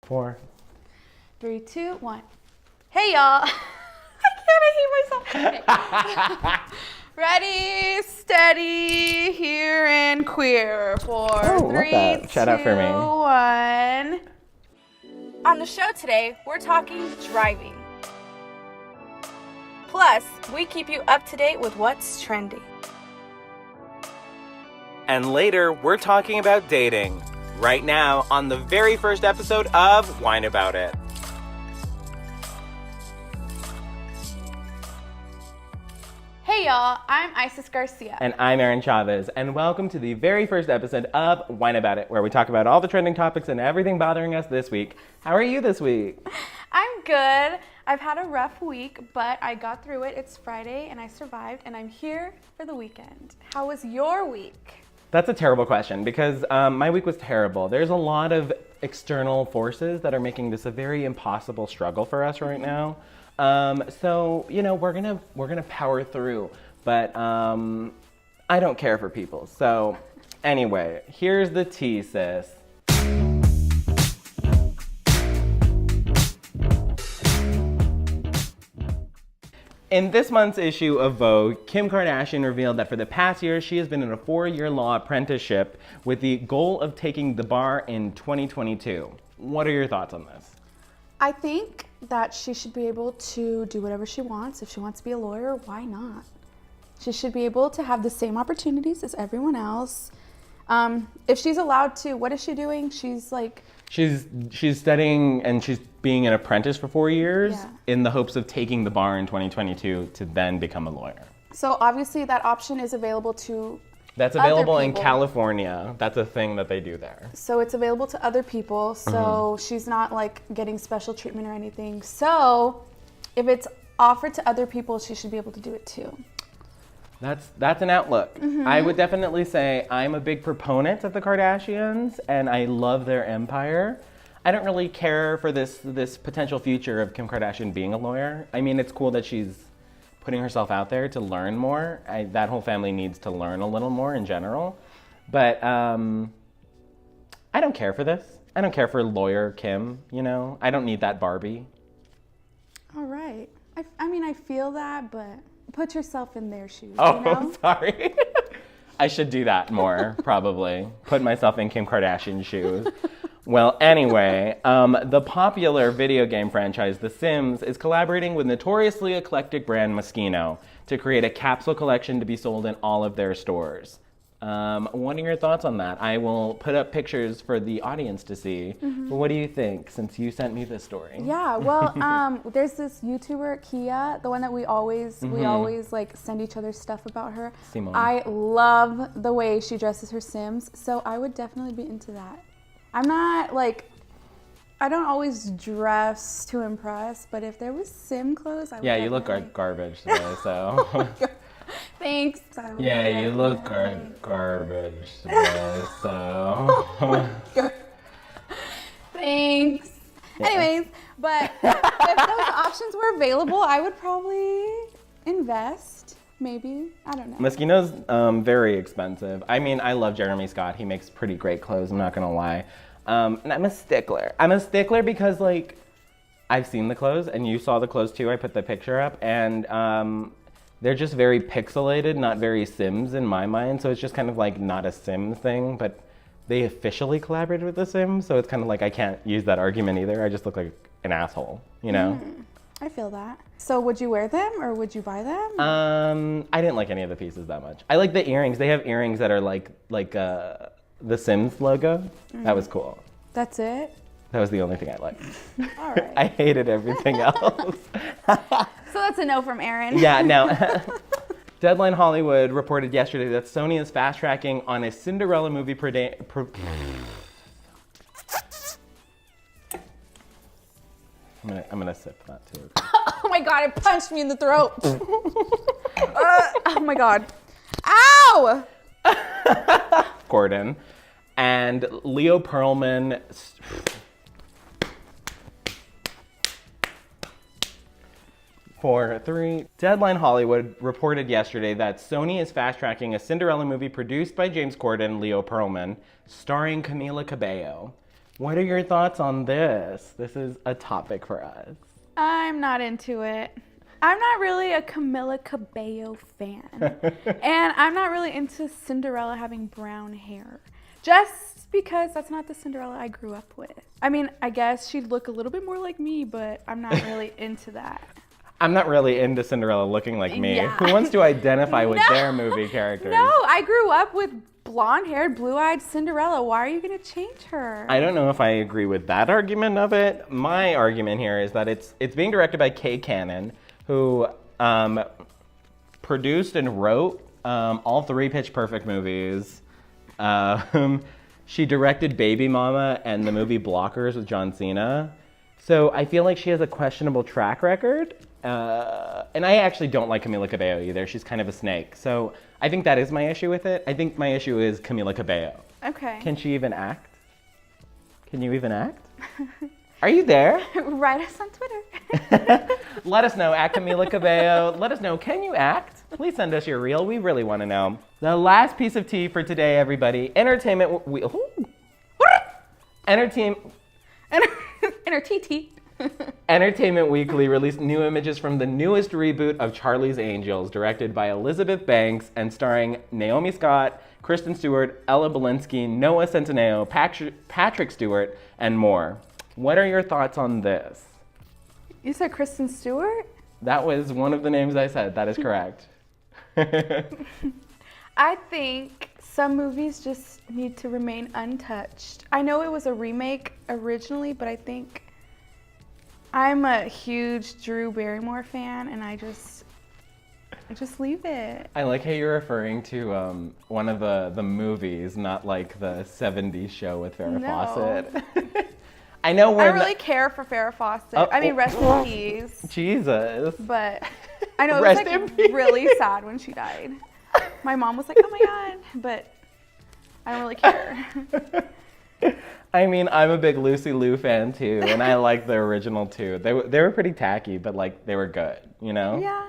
4. 3, 2, 1. Hey, y'all. I hate myself. Okay. Ready, steady, here, and queer. 4, 3, 2, Shout out for me. 1. On the show today, we're talking driving. Plus, we keep you up to date with what's trending. And later, we're talking about dating. Right now, on the very first episode of Whine About It. Hey y'all, I'm Issys Garcia. And I'm Aaron Chavez, and welcome to the very first episode of Whine About It, where we talk about all the trending topics and everything bothering us this week. How are you this week? I'm good. I've had a rough week, but I got through it. It's Friday, and I survived, and I'm here for the weekend. How was your week? That's a terrible question because my week was terrible. There's a lot of external forces that are making this a very impossible struggle for us right now. So you know we're gonna power through, but I don't care for people. So anyway, here's the tea, sis. In this month's issue of Vogue, Kim Kardashian revealed that for the past year, she has been in a 4-year law apprenticeship with the goal of taking the bar in 2022. What are your thoughts on this? I think that she should be able to do whatever she wants. If she wants to be a lawyer, why not? She should be able to have the same opportunities as everyone else. If she's allowed to, what is she doing? She's studying and she's being an apprentice for 4 years in the hopes of taking the bar in 2022 to then become a lawyer. So obviously that option is available to That's available in California. That's a thing that they do there. So it's available to other people. So she's not like getting special treatment or anything. So if it's offered to other people, she should be able to do it too. That's an outlook. I would definitely say I'm a big proponent of the Kardashians and I love their empire. I don't really care for this potential future of Kim Kardashian being a lawyer. I mean, it's cool that she's putting herself out there to learn more. That whole family needs to learn a little more in general. But I don't care for this. I don't care for lawyer Kim, you know? I don't need that Barbie. All right. I mean, I feel that, but put yourself in their shoes, Oh, you know? Sorry. I should do that more, probably. Put myself in Kim Kardashian's shoes. Well, anyway, the popular video game franchise, The Sims, is collaborating with notoriously eclectic brand Moschino to create a capsule collection to be sold in all of their stores. What are your thoughts on that? I will put up pictures for the audience to see. But what do you think, since you sent me this story? Yeah, well, there's this YouTuber, Kia, the one that we always like send each other stuff about her. Simone. I love the way she dresses her Sims, so I would definitely be into that. I'm not like, I don't always dress to impress, but if there was Sim clothes, I would. Yeah, you look like garbage today, so. Oh my God. Thanks. Yeah, you look garbage today, so. Oh Thanks. Yeah. Anyways, but if those options were available, I would probably invest. Maybe. I don't know. Moschino's very expensive. I mean, I love Jeremy Scott. He makes pretty great clothes, I'm not gonna lie. And I'm a stickler. I'm a stickler because, like, I've seen the clothes, and you saw the clothes too. I put the picture up, and they're just very pixelated, not very Sims in my mind. So it's just kind of like not a Sims thing, but they officially collaborated with The Sims, so it's kind of like I can't use that argument either. I just look like an asshole, you know? I feel that. So would you wear them or would you buy them? I didn't like any of the pieces that much. I like the earrings. They have earrings that are like the Sims logo. That was cool. That's it? That was the only thing I liked. All right. I hated everything else. So that's a no from Aaron. Yeah, no. Deadline Hollywood reported yesterday that Sony is fast-tracking on a Cinderella movie I'm gonna sip that too. Oh my God, it punched me in the throat. Oh my God. Ow! Gordon. And Leo Pearlman. For 3, Deadline Hollywood reported yesterday that Sony is fast-tracking a Cinderella movie produced by James Corden and Leo Pearlman, starring Camila Cabello. What are your thoughts on this? This is a topic for us. I'm not into it. I'm not really a Camila Cabello fan. And I'm not really into Cinderella having brown hair. Just because that's not the Cinderella I grew up with. I mean, I guess she'd look a little bit more like me, but I'm not really into that. I'm not really into Cinderella looking like me. Yeah. Who wants to identify with their movie characters? No, I grew up with blonde-haired, blue-eyed Cinderella. Why are you going to change her? I don't know if I agree with that argument of it. My argument here is that it's being directed by Kay Cannon, who produced and wrote all 3 Pitch Perfect movies. She directed Baby Mama and the movie Blockers with John Cena. So I feel like she has a questionable track record. And I actually don't like Camila Cabello either. She's kind of a snake. So I think that is my issue with it. I think my issue is Camila Cabello. Okay. Can she even act? Can you even act? Are you there? Write us on Twitter. Let us know, at Camila Cabello. Let us know, can you act? Please send us your reel. We really want to know. The last piece of tea for today, everybody. Entertainment Weekly released new images from the newest reboot of Charlie's Angels, directed by Elizabeth Banks and starring Naomi Scott, Kristen Stewart, Ella Balinski, Noah Centineo, Patrick Stewart, and more. What are your thoughts on this? You said Kristen Stewart? That was one of the names I said. That is correct. I think some movies just need to remain untouched. I know it was a remake originally, but I think I'm a huge Drew Barrymore fan, and I just leave it. I like how you're referring to one of the movies, not like the 70s show with Farrah Fawcett. I know I don't really care for Farrah Fawcett. I mean, rest in peace. Jesus. But I know it was like really sad when she died. My mom was like, oh my God, but I don't really care. I mean, I'm a big Lucy Liu fan too, and I like the original too. They were pretty tacky, but like they were good, you know? Yeah.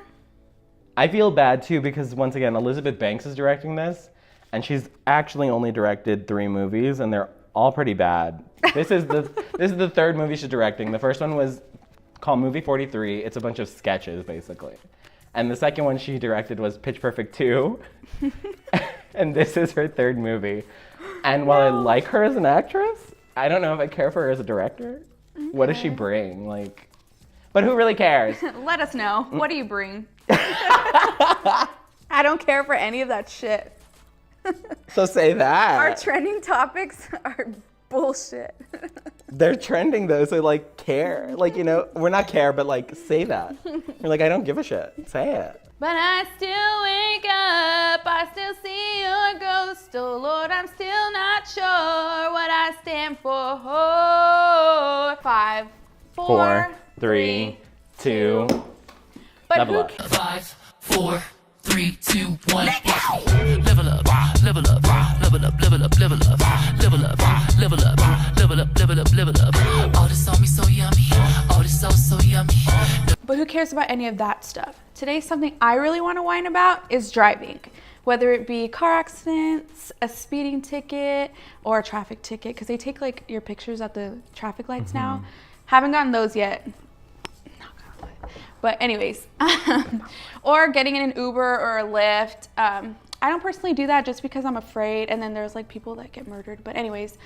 I feel bad too because once again, Elizabeth Banks is directing this, and she's actually only directed 3 movies, and they're all pretty bad. This is the 3rd movie she's directing. The first one was called Movie 43. It's a bunch of sketches basically. And the second one she directed was Pitch Perfect 2. And this is her 3rd movie. And while I like her as an actress, I don't know if I care for her as a director. Okay. What does she bring? Like, but who really cares? Let us know. What do you bring? I don't care for any of that shit. So say that. Our trending topics are bullshit. They're trending though, so like care. Like, you know, we're not care, but like say that. You're like, I don't give a shit. Say it. But I still wake up, I still see your ghost. Oh Lord, I'm still not sure what I stand for. 5, 4, 3, 2. But who cares? 5, 4, 3, 2, 1. Level up, level up, level up, level up, level up, level up, level up, level up, level up, level up. All this on me so yummy. All this so yummy. But who cares about any of that stuff? Today, something I really want to whine about is driving. Whether it be car accidents, a speeding ticket, or a traffic ticket, because they take like your pictures at the traffic lights now. Haven't gotten those yet. But anyways, or getting in an Uber or a Lyft. I don't personally do that just because I'm afraid, and then there's like people that get murdered. But anyways,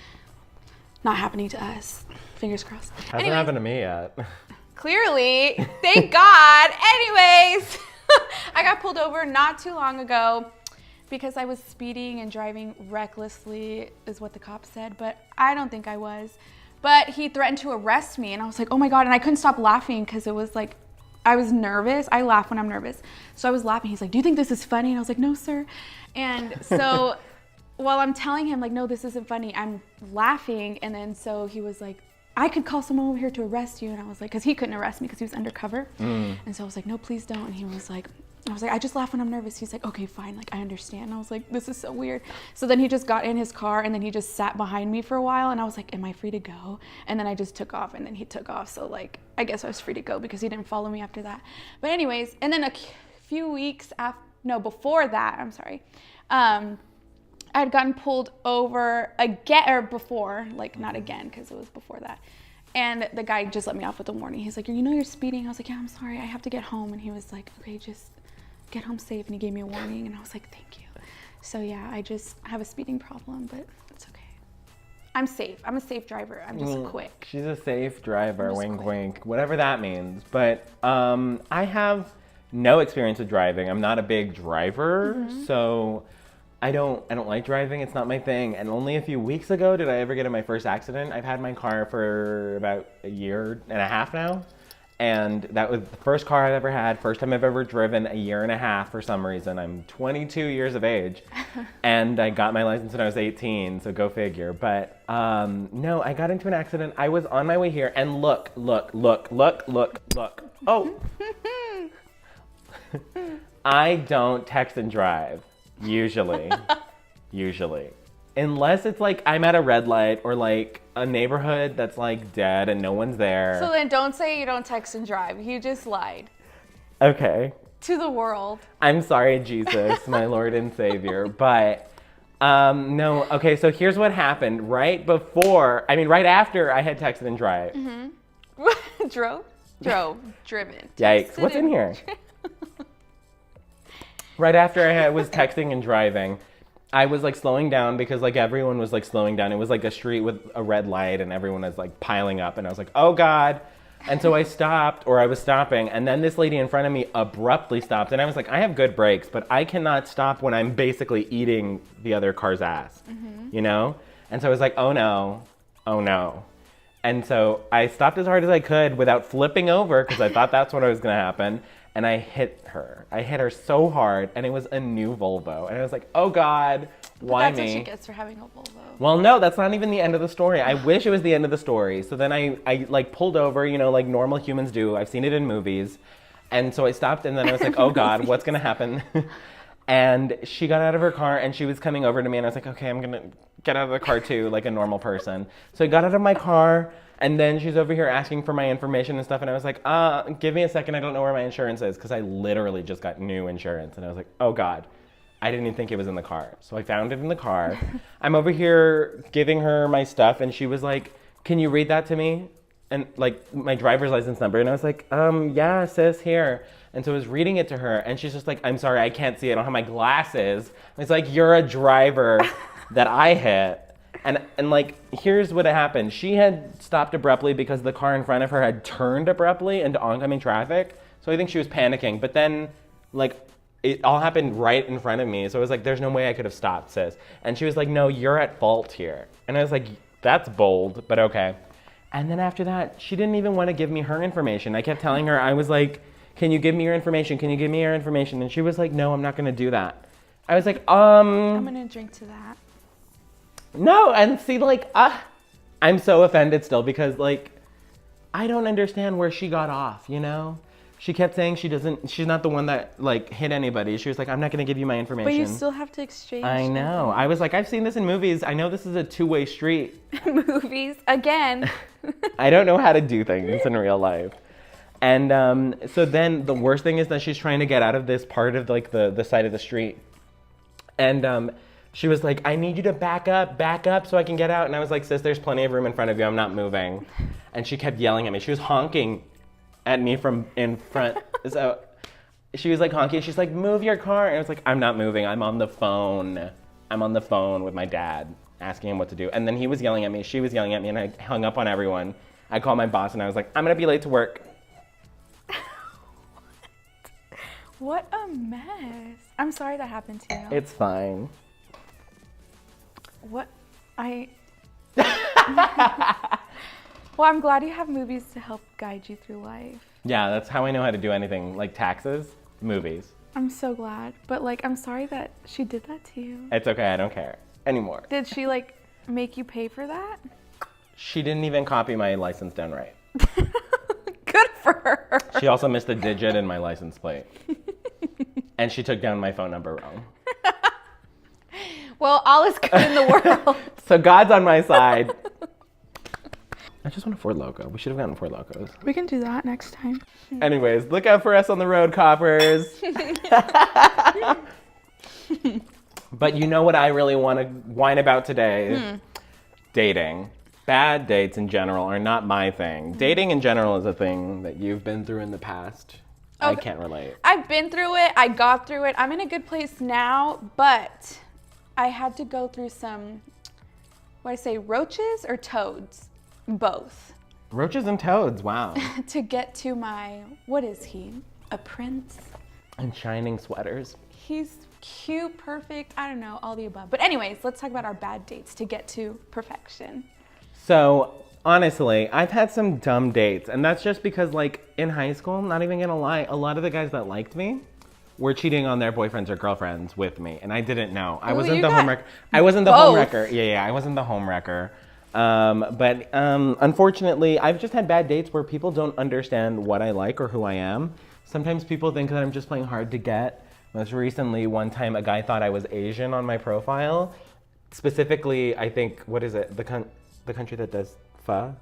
not happening to us. Fingers crossed. Hasn't happened to me yet. Clearly, thank God. Anyways, I got pulled over not too long ago because I was speeding and driving recklessly is what the cop said, but I don't think I was. But he threatened to arrest me, and I was like, oh my God, and I couldn't stop laughing because it was like, I was nervous. I laugh when I'm nervous. So I was laughing. He's like, do you think this is funny? And I was like, no, sir. And so while I'm telling him like, no, this isn't funny, I'm laughing. And then so he was like, I could call someone over here to arrest you. And I was like, because he couldn't arrest me because he was undercover. And so I was like, no, please don't. And he was like, I just laugh when I'm nervous. He's like, okay, fine. Like, I understand. And I was like, this is so weird. So then he just got in his car and then he just sat behind me for a while. And I was like, am I free to go? And then I just took off and then he took off. So like, I guess I was free to go because he didn't follow me after that. But anyways, and then a few weeks before that, I had gotten pulled over again, or before, like not again, because it was before that. And the guy just let me off with a warning. He's like, you know you're speeding? I was like, yeah, I'm sorry, I have to get home. And he was like, okay, just get home safe. And he gave me a warning, and I was like, thank you. So yeah, I just have a speeding problem, but it's okay. I'm safe. I'm a safe driver. I'm just quick. She's a safe driver, wink, quick. Wink, whatever that means. But I have no experience with driving. I'm not a big driver, so I don't like driving. It's not my thing. And only a few weeks ago did I ever get in my first accident. I've had my car for about a year and a half now. And that was the first car I've ever had, first time I've ever driven a year and a half for some reason. I'm 22 years of age, and I got my license when I was 18, so go figure. But no, I got into an accident. I was on my way here, and look. Oh. I don't text and drive, usually. Unless it's like I'm at a red light or like a neighborhood that's like dead and no one's there. So then don't say you don't text and drive. You just lied. Okay. To the world. I'm sorry, Jesus, my Lord and Savior. But no, okay, so here's what happened. Right after I had texted and drive. Driven. Yikes, what's in here? Right after I was texting and driving, I was like slowing down because like everyone was like slowing down. It was like a street with a red light and everyone was like piling up and I was like, oh God. And so I was stopping, and then this lady in front of me abruptly stopped, and I was like, I have good brakes, but I cannot stop when I'm basically eating the other car's ass, you know? And so I was like, oh no. And so I stopped as hard as I could without flipping over because I thought that's what was gonna happen. And I hit her. I hit her so hard, and it was a new Volvo. And I was like, oh God, why me? That's what she gets for having a Volvo. Well, no, that's not even the end of the story. I wish it was the end of the story. So then I like pulled over, you know, like normal humans do. I've seen it in movies. And so I stopped, and then I was like, oh God, what's gonna happen? And she got out of her car, and she was coming over to me, and I was like, okay, I'm gonna get out of the car too, like a normal person. So I got out of my car, and then she's over here asking for my information and stuff, and I was like, give me a second, I don't know where my insurance is, because I literally just got new insurance, and I was like, oh God, I didn't even think it was in the car. So I found it in the car. I'm over here giving her my stuff, and she was like, can you read that to me? And like my driver's license number, and I was like, yeah, sis, here. And so I was reading it to her, and she's just like, I'm sorry, I can't see, I don't have my glasses. And it's like, you're a driver that I hit. And like, here's what happened. She had stopped abruptly because the car in front of her had turned abruptly into oncoming traffic. So I think she was panicking. But then, like, it all happened right in front of me. So I was like, there's no way I could have stopped, sis. And she was like, no, you're at fault here. And I was like, that's bold, but okay. And then after that, she didn't even want to give me her information. I kept telling her, I was like, can you give me your information? Can you give me your information? And she was like, no, I'm not going to do that. I was like, I'm going to drink to that. No, and see, like, I'm so offended still because, like, I don't understand where she got off, you know? She kept saying she's not the one that, like, hit anybody. She was like, I'm not going to give you my information. But you still have to exchange. I know. I was like, I've seen this in movies. I know this is a two-way street. Movies, again. I don't know how to do things in real life. And so then the worst thing is that she's trying to get out of this part of, like, the side of the street. And she was like, I need you to back up so I can get out. And I was like, sis, there's plenty of room in front of you. I'm not moving. And she kept yelling at me. She was honking at me from in front. So she was like honking. She's like, move your car. And I was like, I'm not moving. I'm on the phone. I'm on the phone with my dad, asking him what to do. And then he was yelling at me. She was yelling at me. And I hung up on everyone. I called my boss and I was like, I'm going to be late to work. What a mess. I'm sorry that happened to you. It's fine. Well, I'm glad you have movies to help guide you through life. Yeah, that's how I know how to do anything. Like taxes, movies. I'm so glad. But, like, I'm sorry that she did that to you. It's okay, I don't care anymore. Did she, like, make you pay for that? She didn't even copy my license down right. Good for her. She also missed a digit in my license plate. And she took down my phone number wrong. Well, all is good in the world. So God's on my side. I just want a Ford Loco. We should have gotten Ford Locos. We can do that next time. Anyways, look out for us on the road, coppers. But you know what I really want to whine about today? Dating. Bad dates in general are not my thing. Dating in general is a thing that you've been through in the past. I can't relate. I've been through it. I got through it. I'm in a good place now, but I had to go through some, what do I say, roaches or toads? Both. Roaches and toads, wow. To get to my, what is he? A prince? And shining sweaters. He's cute, perfect, I don't know, all the above. But anyways, let's talk about our bad dates to get to perfection. So, honestly, I've had some dumb dates, and that's just because, like, in high school, not even gonna lie, a lot of the guys that liked me were cheating on their boyfriends or girlfriends with me, and I didn't know. I wasn't the homewrecker. I wasn't the homewrecker. Yeah, I wasn't the homewrecker. But unfortunately, I've just had bad dates where people don't understand what I like or who I am. Sometimes people think that I'm just playing hard to get. Most recently, one time, a guy thought I was Asian on my profile. Specifically, I think, what is it? The country that does pho?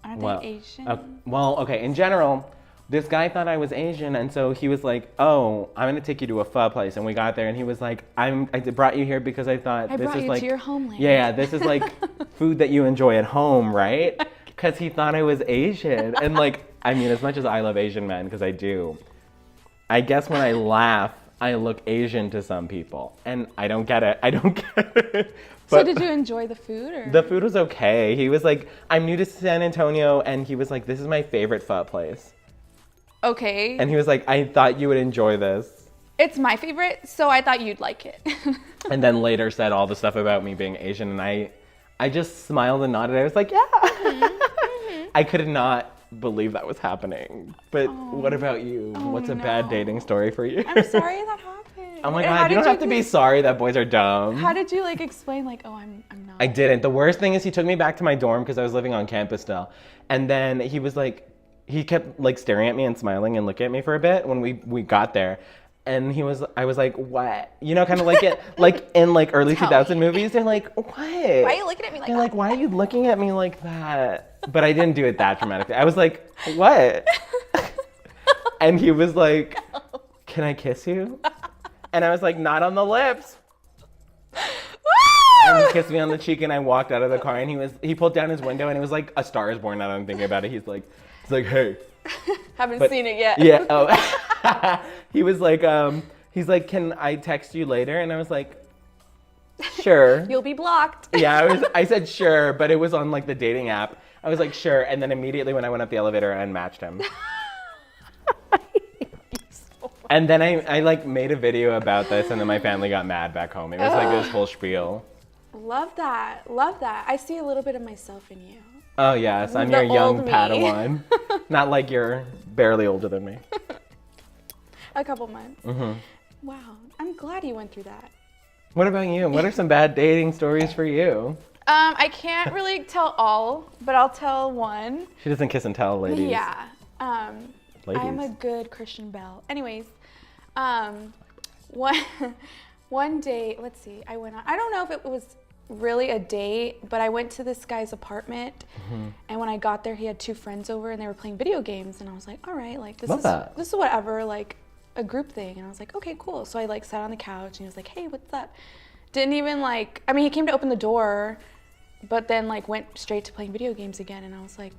Aren't they Asian? Okay, in general, this guy thought I was Asian, and so he was like, oh, I'm gonna take you to a pho place. And we got there, and he was like, I brought you here because I thought this is like... to your homeland. Yeah, this is like food that you enjoy at home, right? Because he thought I was Asian. And like, I mean, as much as I love Asian men, because I do, I guess when I laugh, I look Asian to some people. And I don't get it. So did you enjoy the food? Or? The food was okay. He was like, I'm new to San Antonio, and he was like, this is my favorite pho place. Okay. And he was like, I thought you would enjoy this. It's my favorite, so I thought you'd like it. And then later said all the stuff about me being Asian, and I just smiled and nodded. I was like, yeah. Mm-hmm. I could not believe that was happening. But what about you? What's a bad dating story for you? I'm sorry that happened. Oh my God, you don't have to be sorry that boys are dumb. How did you like explain like, oh, I'm not? I didn't. The worst thing is he took me back to my dorm because I was living on campus still. And then he was like, he kept like staring at me and smiling and looking at me for a bit when we got there. And I was like, what? You know, kind of like it, like in like early 2000 movies, they're like, what? Why are you looking at me like that? They're like, why are you looking at me like that? But I didn't do it that dramatically. I was like, what? And he was like, can I kiss you? And I was like, not on the lips. And he kissed me on the cheek, and I walked out of the car, and he pulled down his window, and it was like A Star Is Born. Now that I'm thinking about it, he's like, hey. Haven't seen it yet. Yeah. Oh. He was like, he's like, can I text you later? And I was like, sure. You'll be blocked. Yeah, I said sure, but it was on like the dating app. I was like, sure. And then immediately when I went up the elevator, I unmatched him. And then I like made a video about this, and then my family got mad back home. It was like this whole spiel. Love that. Love that. I see a little bit of myself in you. Oh yes, I'm your young Padawan. Not like you're barely older than me. A couple months. Mm-hmm. Wow, I'm glad you went through that. What about you? What are some bad dating stories for you? I can't really tell all, but I'll tell one. She doesn't kiss and tell, ladies. Yeah. Ladies. I'm a good Christian Belle. Anyways, one day, let's see, I went on, I don't know if it was really a date, but I went to this guy's apartment, and when I got there, he had two friends over, and they were playing video games, and I was like, all right, like this is whatever, like a group thing, and I was like, okay, cool. So I like sat on the couch, and he was like, hey, what's up? Didn't even like, I mean, he came to open the door, but then like went straight to playing video games again, and I was like,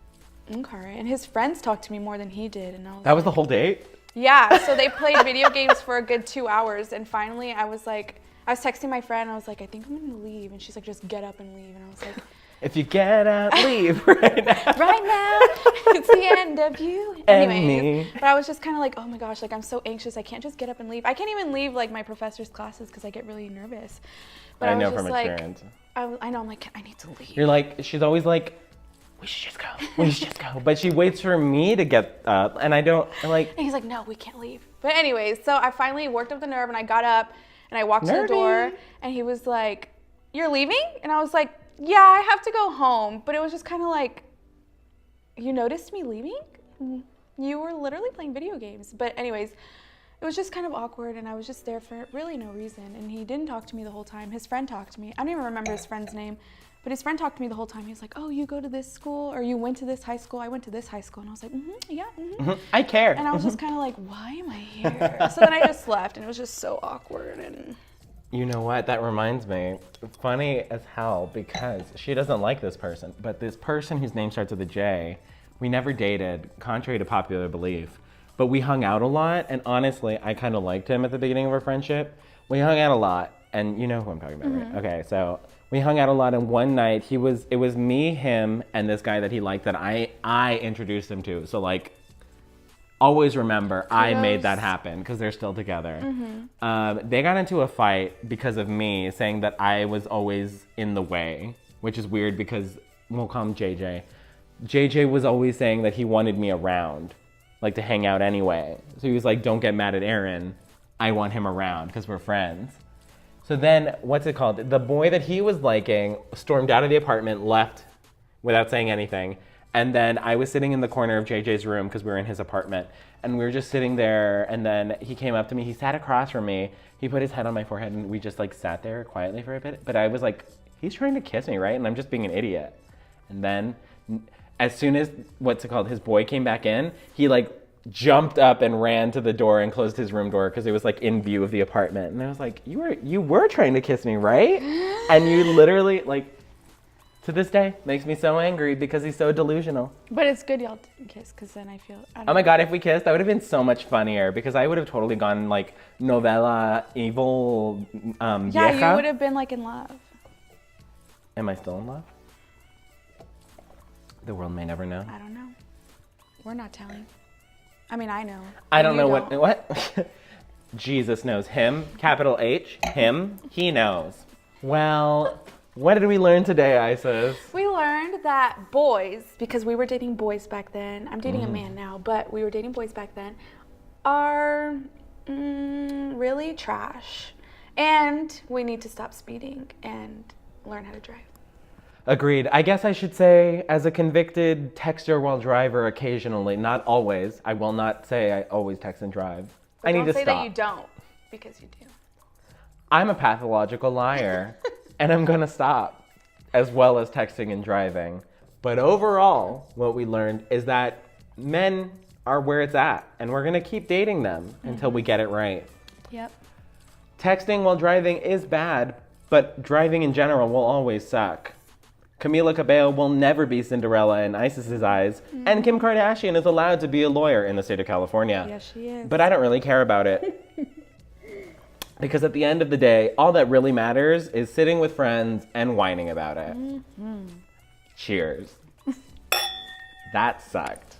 okay. And his friends talked to me more than he did, and I was That was the whole date? Yeah, so they played video games for a good 2 hours, and finally I was texting my friend, and I was like, I think I'm gonna leave, and she's like, just get up and leave, and I was like, if you get up, leave right now. Right now, it's the end of you. And Anyways, me. But I was just kind of like, oh my gosh, like I'm so anxious, I can't just get up and leave. I can't even leave like my professor's classes because I get really nervous. But I was know just from like, experience. I know, I'm like, I need to leave. You're like, she's always like, we should just go. We should just go. But she waits for me to get up, and I don't, like. And he's like, no, we can't leave. But anyways, so I finally worked up the nerve, and I got up, and I walked to the door, and he was like, you're leaving? And I was like, yeah, I have to go home. But it was just kind of like, you noticed me leaving? You were literally playing video games. But anyways, it was just kind of awkward, and I was just there for really no reason. And he didn't talk to me the whole time. His friend talked to me. I don't even remember his friend's name. But his friend talked to me the whole time. He was like, oh, you go to this school, or you went to this high school. I went to this high school. And I was like, yeah. I care. And I was just kind of like, why am I here? So then I just left, and it was just so awkward. And You know what? That reminds me. It's funny as hell because she doesn't like this person, but this person whose name starts with a J, we never dated, contrary to popular belief, but we hung out a lot, and honestly, I kind of liked him at the beginning of our friendship. We hung out a lot, and you know who I'm talking about, right? Okay, so we hung out a lot, and one night it was me, him, and this guy that he liked that I introduced him to. So like, always remember, I made that happen because they're still together. They got into a fight because of me saying that I was always in the way, which is weird because we'll call him JJ. JJ was always saying that he wanted me around, like to hang out anyway. So he was like, don't get mad at Aaron. I want him around because we're friends. So then, what's it called? The boy that he was liking stormed out of the apartment, left without saying anything. And then I was sitting in the corner of JJ's room because we were in his apartment. And we were just sitting there, and then he came up to me. He sat across from me. He put his head on my forehead, and we just like sat there quietly for a bit. But I was like, he's trying to kiss me, right? And I'm just being an idiot. And then as soon as, his boy came back in, he like jumped up and ran to the door and closed his room door because it was like in view of the apartment. And I was like, you were trying to kiss me, right? And you literally like, to this day, makes me so angry because he's so delusional. But it's good y'all didn't kiss because then I feel... Oh my God, if we kissed, that would have been so much funnier because I would have totally gone like novella, evil, Yeah, vieja. you would have been like in love. Am I still in love? The world may never know. I don't know. We're not telling. I mean, I know. I don't You know what? Jesus knows him, capital H, him, he knows. Well, what did we learn today, Issys? We learned that boys, because we were dating boys back then, I'm dating a man now, but we were dating boys back then, are really trash. And we need to stop speeding and learn how to drive. Agreed. I guess I should say, as a convicted texter while driver occasionally, not always, I will not say I always text and drive. But I need don't to say stop. that you don't, because you do. I'm a pathological liar, and I'm gonna stop, as well as texting and driving. But overall, what we learned is that men are where it's at, and we're gonna keep dating them until we get it right. Yep. Texting while driving is bad, but driving in general will always suck. Camila Cabello will never be Cinderella in Issys' eyes, and Kim Kardashian is allowed to be a lawyer in the state of California. Yes, she is. But I don't really care about it. Because at the end of the day, all that really matters is sitting with friends and whining about it. Cheers. That sucked.